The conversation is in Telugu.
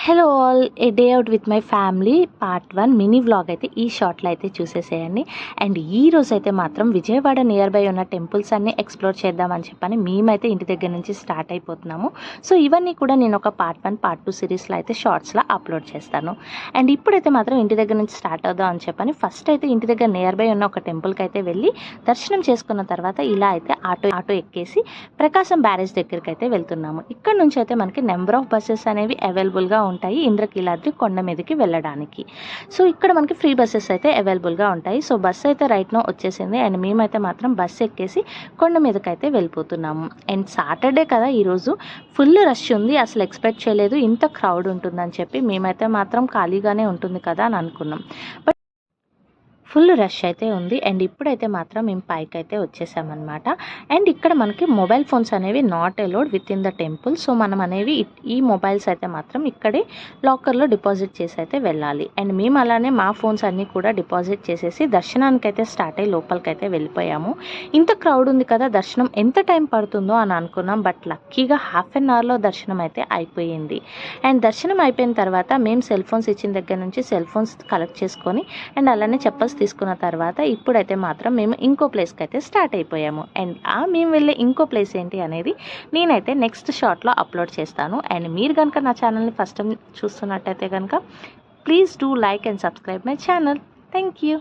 Hello all, A day out with my family part 1 mini vlog అయితే ఈ షార్ట్లో అయితే చూసేసేయండి. అండ్ ఈ రోజు అయితే మాత్రం విజయవాడ నియర్ బై ఉన్న టెంపుల్స్ అన్నీ ఎక్స్ప్లోర్ చేద్దామని చెప్పని మేమైతే ఇంటి దగ్గర నుంచి స్టార్ట్ అయిపోతున్నాము. సో ఇవన్నీ కూడా నేను ఒక పార్ట్ 1 పార్ట్ 2 సిరీస్లో అయితే షార్ట్స్లో అప్లోడ్ చేస్తాను. అండ్ ఇప్పుడైతే మాత్రం ఇంటి దగ్గర నుంచి స్టార్ట్ అవుదాం అని చెప్పని ఫస్ట్ అయితే ఇంటి దగ్గర నియర్ బై ఉన్న ఒక టెంపుల్కి అయితే వెళ్ళి దర్శనం చేసుకున్న తర్వాత ఇలా అయితే ఆటో ఎక్కేసి ప్రకాశం బ్యారేజ్ దగ్గరికి అయితే వెళ్తున్నాము. ఇక్కడ నుంచి అయితే మనకి నెంబర్ ఆఫ్ బస్సెస్ అనేవి అవైలబుల్గా ఉంటాయి ఇంద్రకీలాద్రి కొండ మీదకి వెళ్ళడానికి. సో ఇక్కడ మనకి ఫ్రీ బస్సెస్ అయితే అవైలబుల్గా ఉంటాయి. సో బస్సు అయితే రైట్ నో వచ్చేసింది అండ్ మేమైతే మాత్రం బస్సు ఎక్కేసి కొండ మీదకి అయితే వెళ్ళిపోతున్నాము. అండ్ సాటర్డే కదా ఈరోజు ఫుల్ రష్ ఉంది. అసలు ఎక్స్పెక్ట్ చేయలేదు ఇంత క్రౌడ్ ఉంటుందని చెప్పి. మేమైతే మాత్రం ఖాళీగానే ఉంటుంది కదా అని అనుకున్నాం. బట్ ఫుల్ రష్ అయితే ఉంది. అండ్ ఇప్పుడైతే మాత్రం మేము పైకి అయితే వచ్చేసామన్నమాట. అండ్ ఇక్కడ మనకి మొబైల్ ఫోన్స్ అనేవి not allowed with in the temple. So మనం అనేవి ఈ మొబైల్స్ అయితే మాత్రం ఇక్కడే లాకర్లో డిపాజిట్ చేసి అయితే వెళ్ళాలి. అండ్ మేము అలానే మా ఫోన్స్ అన్నీ కూడా డిపాజిట్ చేసేసి దర్శనానికి అయితే స్టార్ట్ అయ్యి లోపలికి అయితే వెళ్ళిపోయాము. ఇంత క్రౌడ్ ఉంది కదా, దర్శనం ఎంత టైం పడుతుందో అని అనుకున్నాం. బట్ లక్కీగా హాఫ్ అన్ అవర్లో దర్శనం అయితే అయిపోయింది. అండ్ దర్శనం అయిపోయిన తర్వాత మేము సెల్ ఫోన్స్ ఇచ్చిన దగ్గర నుంచి సెల్ ఫోన్స్ కలెక్ట్ చేసుకొని అండ్ అలానే చెప్పల్స్ తీసుకున్న తర్వాత ఇప్పుడైతే మాత్రం మేము ఇంకో ప్లేస్కి అయితే స్టార్ట్ అయిపోయాము. అండ్ మేము వెళ్ళే ఇంకో ప్లేస్ ఏంటి అనేది నేనైతే నెక్స్ట్ షార్ట్లో అప్లోడ్ చేస్తాను. అండ్ మీరు కనుక నా ఛానల్ని ఫస్ట్ టైం చూస్తున్నట్టయితే కనుక please do like and subscribe my channel. Thank you.